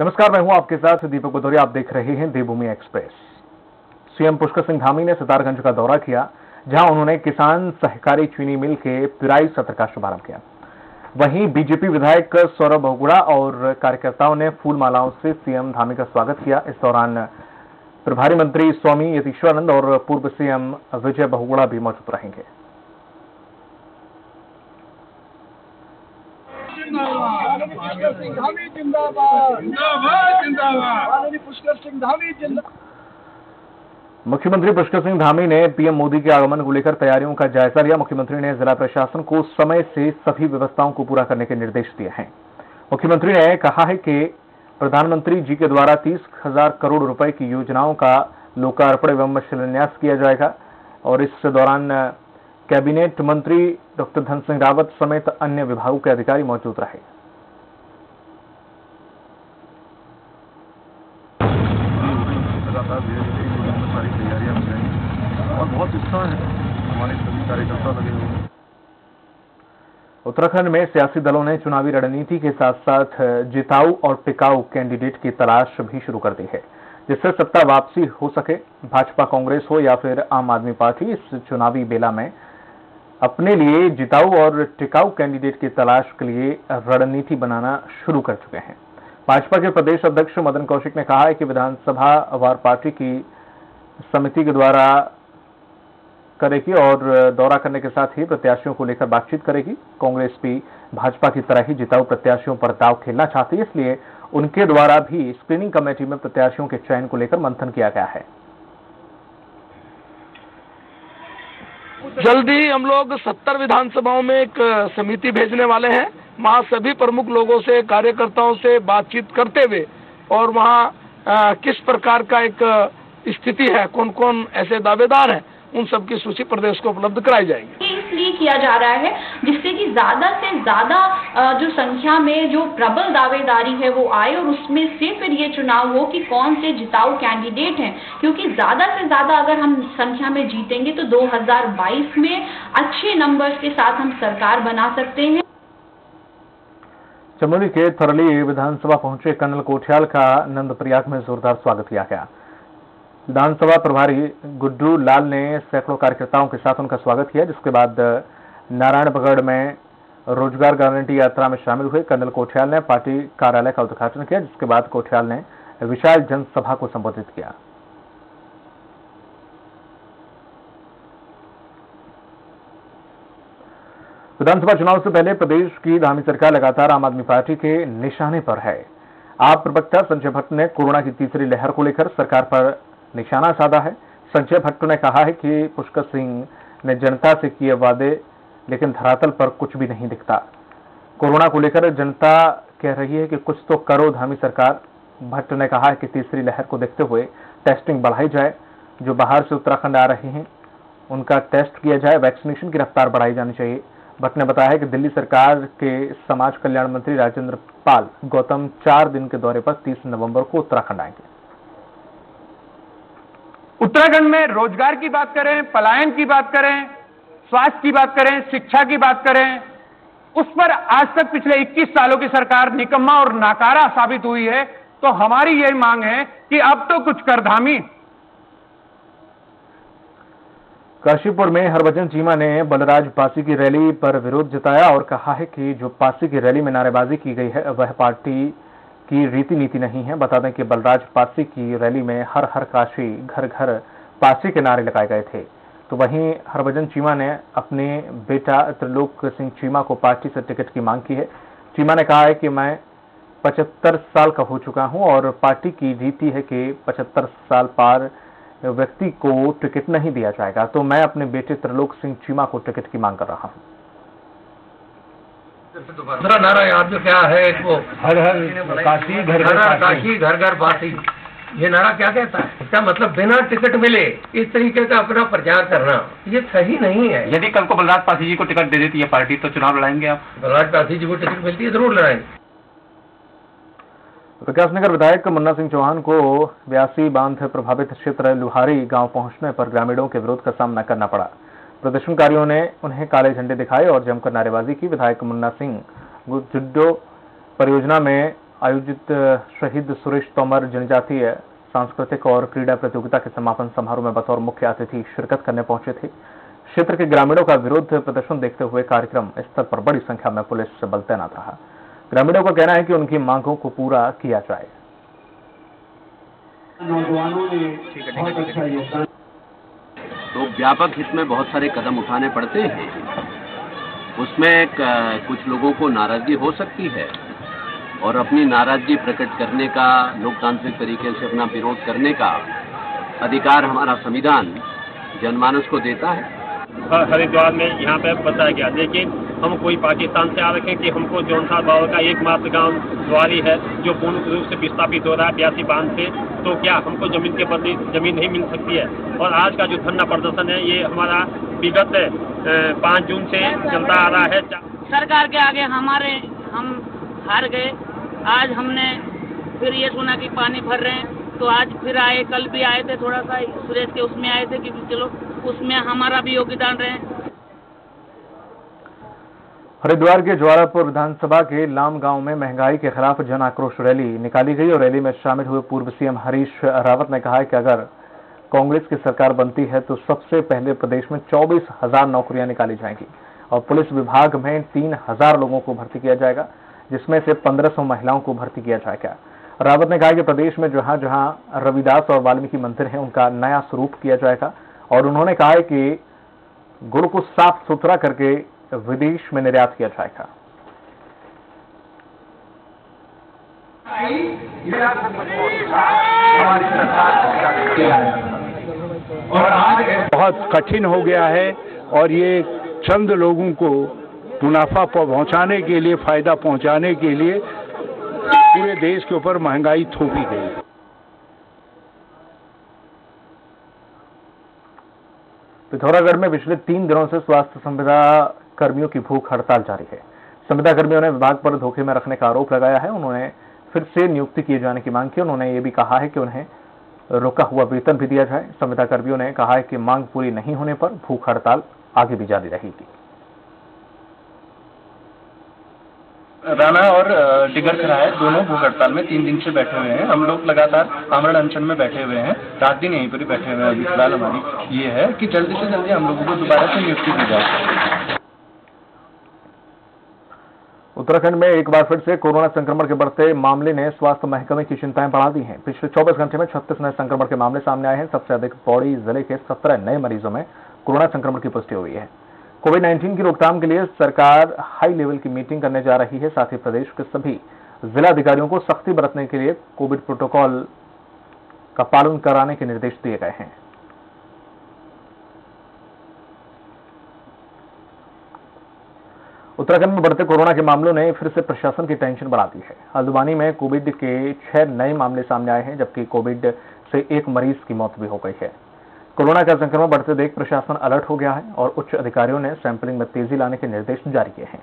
नमस्कार, मैं हूं आपके साथ दीपक भदौरिया। आप देख रहे हैं देवभूमि एक्सप्रेस। सीएम पुष्कर सिंह धामी ने सितारगंज का दौरा किया, जहां उन्होंने किसान सहकारी चीनी मिल के पिराई सत्र का शुभारंभ किया। वहीं बीजेपी विधायक सौरभ बहुगुणा और कार्यकर्ताओं ने फूल मालाओं से सीएम धामी का स्वागत किया। इस दौरान प्रभारी मंत्री स्वामी यतीश्वरानंद और पूर्व सीएम विजय बहुगुणा भी मौजूद रहेंगे। पुष्कर सिंह धामी जिंदाबाद, जिंदाबाद, जिंदाबाद। पुष्कर सिंह धामी जिंदाबाद। मुख्यमंत्री पुष्कर सिंह धामी ने पीएम मोदी के आगमन को लेकर तैयारियों का जायजा लिया। मुख्यमंत्री ने जिला प्रशासन को समय से सभी व्यवस्थाओं को पूरा करने के निर्देश दिए हैं। मुख्यमंत्री ने कहा है कि प्रधानमंत्री जी के द्वारा 30,000 करोड़ रुपए की योजनाओं का लोकार्पण एवं शिलान्यास किया जाएगा और इस दौरान कैबिनेट मंत्री डॉक्टर धन सिंह रावत समेत अन्य विभागों के अधिकारी मौजूद रहे। सारी तैयारियां हो जाएंगी और बहुत उत्साह है, हमारे सभी कार्यकर्ता लगे हुए हैं। उत्तराखंड में सियासी दलों ने चुनावी रणनीति के साथ साथ जिताऊ और टिकाऊ कैंडिडेट की तलाश भी शुरू कर दी है, जिससे सत्ता वापसी हो सके। भाजपा, कांग्रेस हो या फिर आम आदमी पार्टी इस चुनावी बेला में अपने लिए जिताऊ और टिकाऊ कैंडिडेट की तलाश के लिए रणनीति बनाना शुरू कर चुके हैं। भाजपा के प्रदेश अध्यक्ष मदन कौशिक ने कहा है कि विधानसभा वार पार्टी की समिति के द्वारा करेगी और दौरा करने के साथ ही प्रत्याशियों को लेकर बातचीत करेगी। कांग्रेस भी भाजपा की तरह ही जिताऊ प्रत्याशियों पर दांव खेलना चाहती है, इसलिए उनके द्वारा भी स्क्रीनिंग कमेटी में प्रत्याशियों के चयन को लेकर मंथन किया गया है। जल्दी हम लोग 70 विधानसभाओं में एक समिति भेजने वाले हैं। वहाँ सभी प्रमुख लोगों से, कार्यकर्ताओं से बातचीत करते हुए और वहाँ किस प्रकार का एक स्थिति है, कौन कौन ऐसे दावेदार हैं, उन सब की सूची प्रदेश को उपलब्ध कराई जाएगी। इसलिए किया जा रहा है जिससे कि ज्यादा से ज्यादा जो संख्या में जो प्रबल दावेदारी है वो आए और उसमें से फिर ये चुनाव हो कि कौन से जिताऊ कैंडिडेट हैं, क्योंकि ज्यादा से ज्यादा अगर हम संख्या में जीतेंगे तो 2022 में अच्छे नंबर्स के साथ हम सरकार बना सकते हैं। चमोली के थरली विधानसभा पहुंचे कर्नल कोठियाल का नंदप्रयाग में जोरदार स्वागत किया गया। विधानसभा प्रभारी गुड्डू लाल ने सैकड़ों कार्यकर्ताओं के साथ उनका स्वागत किया, जिसके बाद नारायणबगड़ में रोजगार गारंटी यात्रा में शामिल हुए। कर्नल कोठियाल ने पार्टी कार्यालय का उद्घाटन किया, जिसके बाद कोठियाल ने विशाल जनसभा को संबोधित किया। विधानसभा चुनाव से पहले प्रदेश की धामी सरकार लगातार आम आदमी पार्टी के निशाने पर है। आप प्रवक्ता संजय भट्ट ने कोरोना की तीसरी लहर को लेकर सरकार पर निशाना साधा है। संजय भट्ट ने कहा है कि पुष्कर सिंह ने जनता से किए वादे, लेकिन धरातल पर कुछ भी नहीं दिखता। कोरोना को लेकर जनता कह रही है कि कुछ तो करो धामी सरकार। भट्ट ने कहा है कि तीसरी लहर को देखते हुए टेस्टिंग बढ़ाई जाए। जो बाहर से उत्तराखंड आ रहे हैं उनका टेस्ट किया जाए, वैक्सीनेशन की रफ्तार बढ़ाई जानी चाहिए। भट्ट ने बताया कि दिल्ली सरकार के समाज कल्याण मंत्री राजेंद्र पाल गौतम 4 दिन के दौरे पर 30 नवंबर को उत्तराखंड आएंगे। उत्तराखंड में रोजगार की बात करें, पलायन की बात करें, स्वास्थ्य की बात करें, शिक्षा की बात करें, उस पर आज तक पिछले 21 सालों की सरकार निकम्मा और नाकारा साबित हुई है। तो हमारी यही मांग है कि अब तो कुछ कर धामी। काशीपुर में हरभजन चीमा ने बलराज पासी की रैली पर विरोध जताया और कहा है कि जो पासी की रैली में नारेबाजी की गई है वह पार्टी की रीति नीति नहीं है। बता दें कि बलराज पासी की रैली में हर हर काशी, घर घर पासी के नारे लगाए गए थे। तो वहीं हरभजन चीमा ने अपने बेटा त्रिलोक सिंह चीमा को पार्टी से टिकट की मांग की है। चीमा ने कहा है कि मैं 75 साल का हो चुका हूं और पार्टी की रीति है कि 75 साल पार व्यक्ति को टिकट नहीं दिया जाएगा, तो मैं अपने बेटे त्रिलोक सिंह चीमा को टिकट की मांग कर रहा हूं। दूसरा नारा याद जो क्या है, वो हर हर काशी, घर घर काशी, घर घर पासी। ये नारा क्या कहता है? इसका मतलब बिना टिकट मिले इस तरीके का अपना प्रचार करना ये सही नहीं है। यदि कल को बलराज पासी जी को टिकट दे देती है पार्टी तो चुनाव लड़ाएंगे आप? बलराज पासी जी को टिकट मिलती है जरूर लड़ाएंगे। विकासनगर विधायक मुन्ना सिंह चौहान को व्यासी बांध प्रभावित क्षेत्र लुहारी गांव पहुंचने पर ग्रामीणों के विरोध का सामना करना पड़ा। प्रदर्शनकारियों ने उन्हें काले झंडे दिखाए और जमकर नारेबाजी की। विधायक मुन्ना सिंह जुड्डो परियोजना में आयोजित शहीद सुरेश तोमर जनजातीय सांस्कृतिक और क्रीड़ा प्रतियोगिता के समापन समारोह में बतौर मुख्य अतिथि शिरकत करने पहुंचे थे। क्षेत्र के ग्रामीणों का विरोध प्रदर्शन देखते हुए कार्यक्रम स्थल पर बड़ी संख्या में पुलिस बल तैनात रहा। ग्रामीणों का कहना है कि उनकी मांगों को पूरा किया जाए। तो व्यापक हित में बहुत सारे कदम उठाने पड़ते हैं। उसमें कुछ लोगों को नाराजगी हो सकती है और अपनी नाराजगी प्रकट करने का, लोकतांत्रिक तरीके से अपना विरोध करने का अधिकार हमारा संविधान जनमानस को देता है। हरिद्वार में यहाँ पे बताया गया, लेकिन हम कोई पाकिस्तान से आ रखे कि हमको जौनसार बाबा का एकमात्र गांव द्वारी है जो पूर्ण रूप से विस्थापित हो रहा है 82 बांध से, तो क्या हमको जमीन के बदले जमीन नहीं मिल सकती है? और आज का जो धरना प्रदर्शन है ये हमारा विगत 5 जून से चलता आ रहा है। सरकार के आगे हम हार गए। आज हमने फिर ये सुना कि पानी भर रहे हैं, तो आज फिर आए, कल भी आए थे, थोड़ा सा सुरेश के उसमें आए थे कि चलो उसमें हमारा भी योगदान रहे। हरिद्वार के ज्वालापुर विधानसभा के लाम गांव में महंगाई के खिलाफ जन आक्रोश रैली निकाली गई और रैली में शामिल हुए पूर्व सीएम हरीश रावत ने कहा कि अगर कांग्रेस की सरकार बनती है तो सबसे पहले प्रदेश में 24,000 नौकरियां निकाली जाएंगी और पुलिस विभाग में 3,000 लोगों को भर्ती किया जाएगा, जिसमें से 1500 महिलाओं को भर्ती किया जाएगा। रावत ने कहा कि प्रदेश में जहां जहां रविदास और वाल्मीकि मंदिर है उनका नया स्वरूप किया जाएगा और उन्होंने कहा है कि गुड़ को साफ सुथरा करके विदेश में निर्यात किया जाएगा। बहुत कठिन हो गया है और ये चंद लोगों को मुनाफा पहुंचाने के लिए, फायदा पहुंचाने के लिए पूरे देश के ऊपर महंगाई थोपी गई। पिथौरागढ़ में पिछले 3 दिनों से स्वास्थ्य संविदा कर्मियों की भूख हड़ताल जारी है। संविदा कर्मियों ने विभाग पर धोखे में रखने का आरोप लगाया है। उन्होंने फिर से नियुक्ति किए जाने की मांग की। उन्होंने ये भी कहा है कि उन्हें रुका हुआ वेतन भी दिया जाए। संविदा कर्मियों ने कहा है कि मांग पूरी नहीं होने पर भूख हड़ताल आगे भी जारी रहेगी। राणा और टिगर खराय दोनों भूख हड़ताल में 3 दिन से बैठे हुए हैं। हम लोग लगातार आमरण अनशन में बैठे हुए हैं, रात दिन यहीं पर ही बैठे हुए हैं। अभी फिलहाल हमारी ये है कि जल्दी से जल्दी हम लोगों को दोबारा से नियुक्ति दी जाए। उत्तराखंड में एक बार फिर से कोरोना संक्रमण के बढ़ते मामले ने स्वास्थ्य महकमे की चिंताएं बढ़ा दी हैं। पिछले 24 घंटे में 36 नए संक्रमण के मामले सामने आए हैं। सबसे अधिक पौड़ी जिले के 17 नए मरीजों में कोरोना संक्रमण की पुष्टि हुई है। कोविड-19 की रोकथाम के लिए सरकार हाई लेवल की मीटिंग करने जा रही है। साथ ही प्रदेश के सभी जिलाधिकारियों को सख्ती बरतने के लिए कोविड प्रोटोकॉल का पालन कराने के निर्देश दिए गए हैं। उत्तराखंड में बढ़ते कोरोना के मामलों ने फिर से प्रशासन की टेंशन बढ़ा दी है। हल्द्वानी में कोविड के 6 नए मामले सामने आए हैं, जबकि कोविड से 1 मरीज की मौत भी हो गई है। कोरोना का संक्रमण बढ़ते देख प्रशासन अलर्ट हो गया है और उच्च अधिकारियों ने सैंपलिंग में तेजी लाने के निर्देश जारी किए हैं।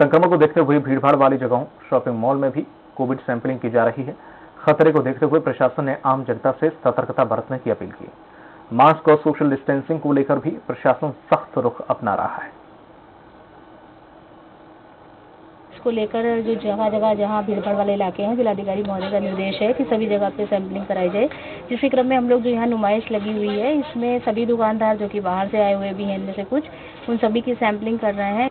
संक्रमण को देखते हुए भीड़भाड़ वाली जगहों, शॉपिंग मॉल में भी कोविड सैंपलिंग की जा रही है। खतरे को देखते हुए प्रशासन ने आम जनता से सतर्कता बरतने की अपील की। मास्क और सोशल डिस्टेंसिंग को लेकर भी प्रशासन सख्त रुख अपना रहा है। को लेकर जो जगह जगह जहां भीड़भाड़ वाले इलाके हैं, जिलाधिकारी महोदय का निर्देश है कि सभी जगह पे सैंपलिंग कराई जाए। जिसके क्रम में हम लोग जो यहाँ नुमाइश लगी हुई है, इसमें सभी दुकानदार जो कि बाहर से आए हुए भी हैं, इनमें से कुछ, उन सभी की सैंपलिंग कर रहे हैं।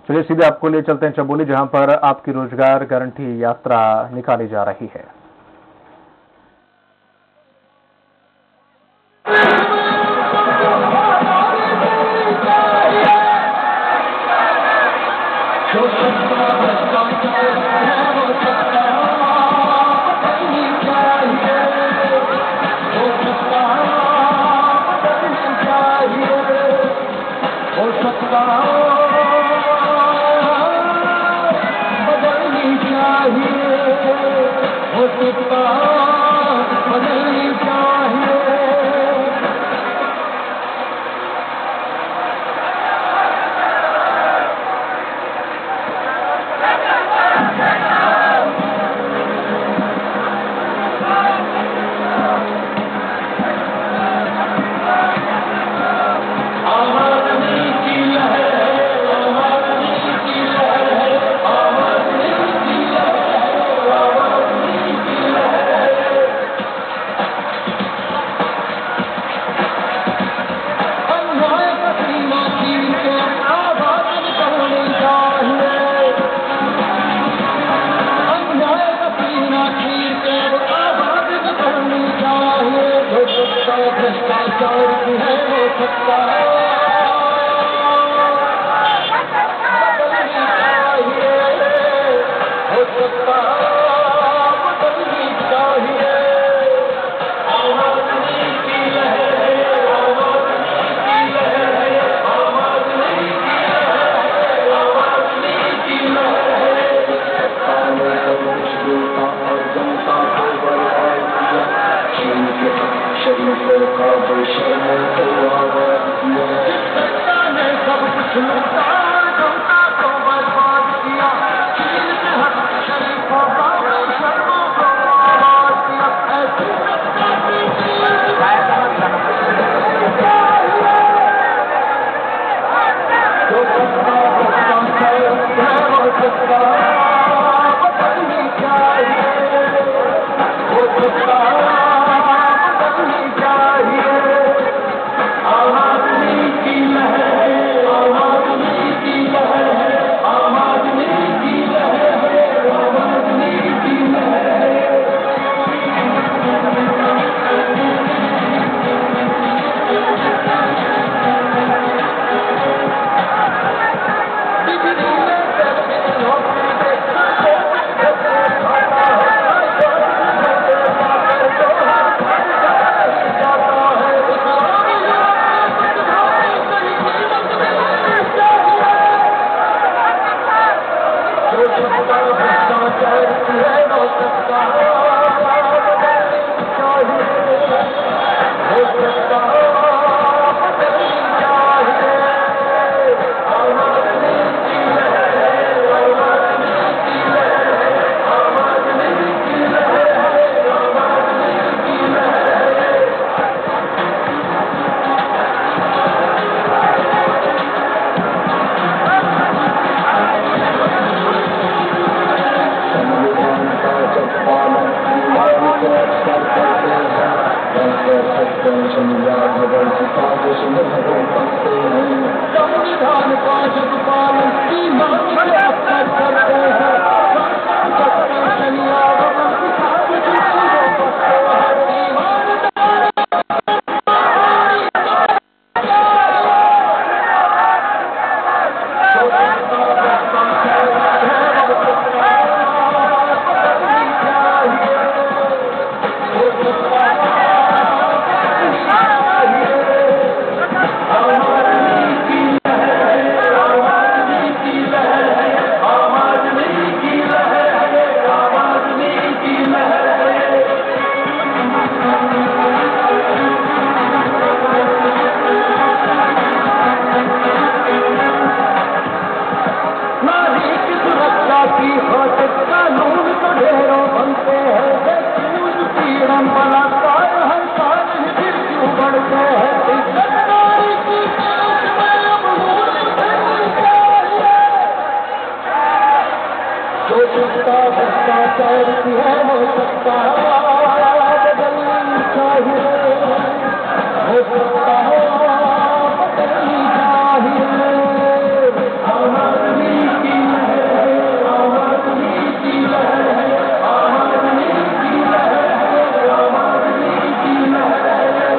चलिए सीधे आपको ले चलते हैं चमोली, जहां पर आपकी रोजगार गारंटी यात्रा निकाली जा रही है। भ्रष्टाचार की है वो सत्ता, बदलनी चाहिए वो सत्ता, बदलनी चाहिए। आम आदमी की लहर है, आम आदमी की लहर है, आम आदमी की लहर है, आम आदमी की लहर है। सत्ता ने सब कुछ लूटा और जनता को बर्बाद किया, छीन के शरीफों का बेशर्मों को आबाद किया। सत्ता ने सब कुछ लूटा और जनता को बर्बाद किया, छीन के शरीफों का बेशर्मों को आबाद किया। ऐसी सत्ता की जो सत्ता भ्रष्टाचार है वो सत्ता बदलनी चाहिए, वो सत्ता बदलनी चाहिए। आम आदमी की लहर है, आम आदमी की लहर है, आम आदमी की लहर है, आम आदमी की लहर है। डिग्री लेकर बिन नौकरी के भ्रष्टाचार की है वो सत्ता, बदलनी चाहिए वो सत्ता, बदलनी चाहिए। आम आदमी की लहर है, आम आदमी की लहर है, आम आदमी की लहर है, आम आदमी की लहर है। संविधान का जब पालन लागू को अक्सर करते हैं, डॉक्टर सत्येंद्र यादव की साजिश में हो सकते हैं। संविधान का जब पालन की मांग को अक्सर करते हैं, सत्येंद्र यादव की साजिश में हो सकते हैं। की खातिर कानून तो ढेरों बनते हैं, लेकिन पीड़न बलात्कार हर साल ही क्यों बढ़ते हैं। इस सरकारी की जांच में अब नूर बदलनी चाहिए, जो सत्ता भ्रष्टाचार की है वो सत्ता बदलनी चाहिए, वो सत्ता बदलनी चाहिए। आम आदमी की लहर है, आम आदमी की लहर है, आम आदमी की लहर है, आम आदमी की लहर है।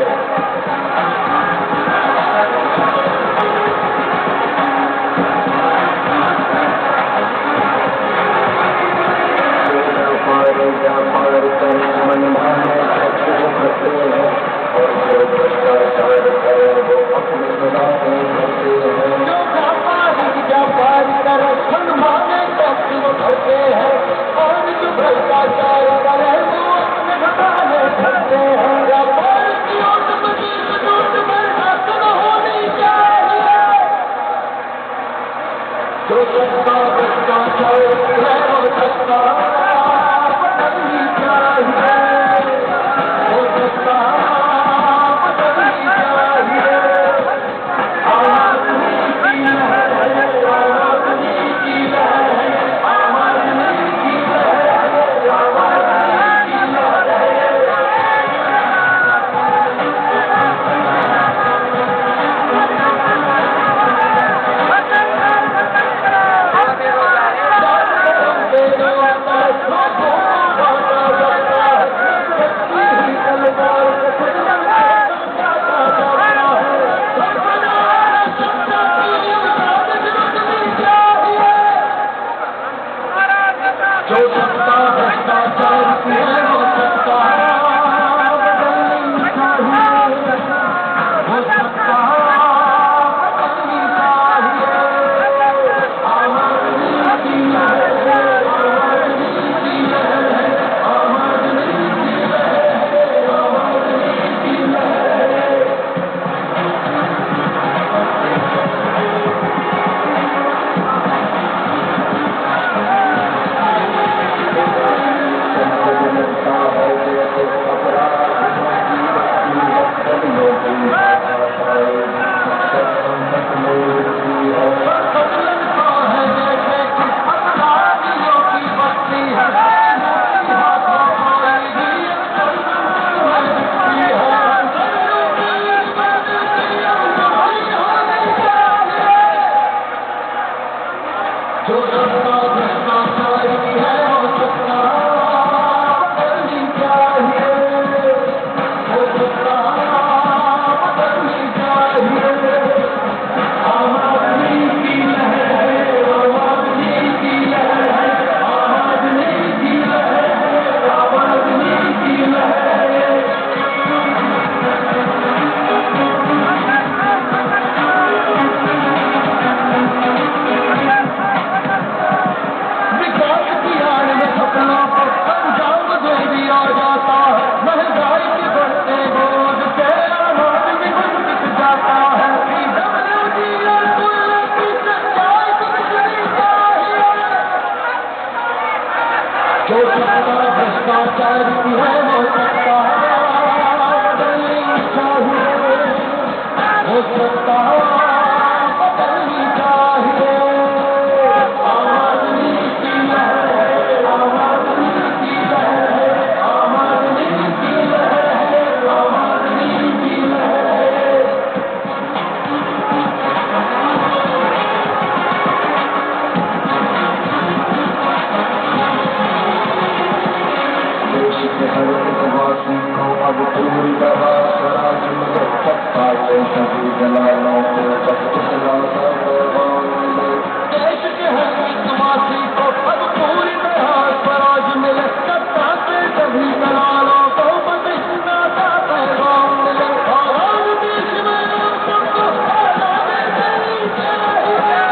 देश के हर विश्वासी को अब पूरी तरह स्वराज मिले, सत्ता से सभी दलालों को बदलना का पैगाम मिले, और देश में हम सबको आजादी देनी चाहिए।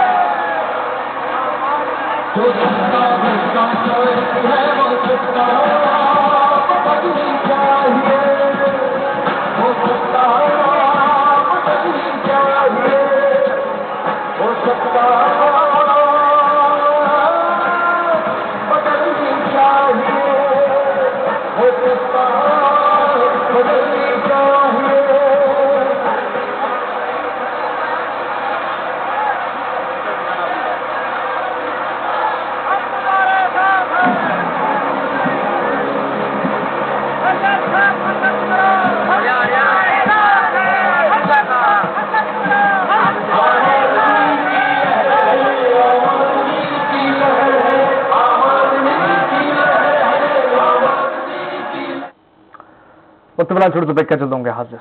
जो सत्ता भ्रष्टाचार है वो सत्ता बदलनी चाहिए, वो सत्ता बदलनी चाहिए, वो सत्ता बदलनी चाहिए, वो सत्ता बदलनी चाहिए। उत्तर प्रदेश हाजिर।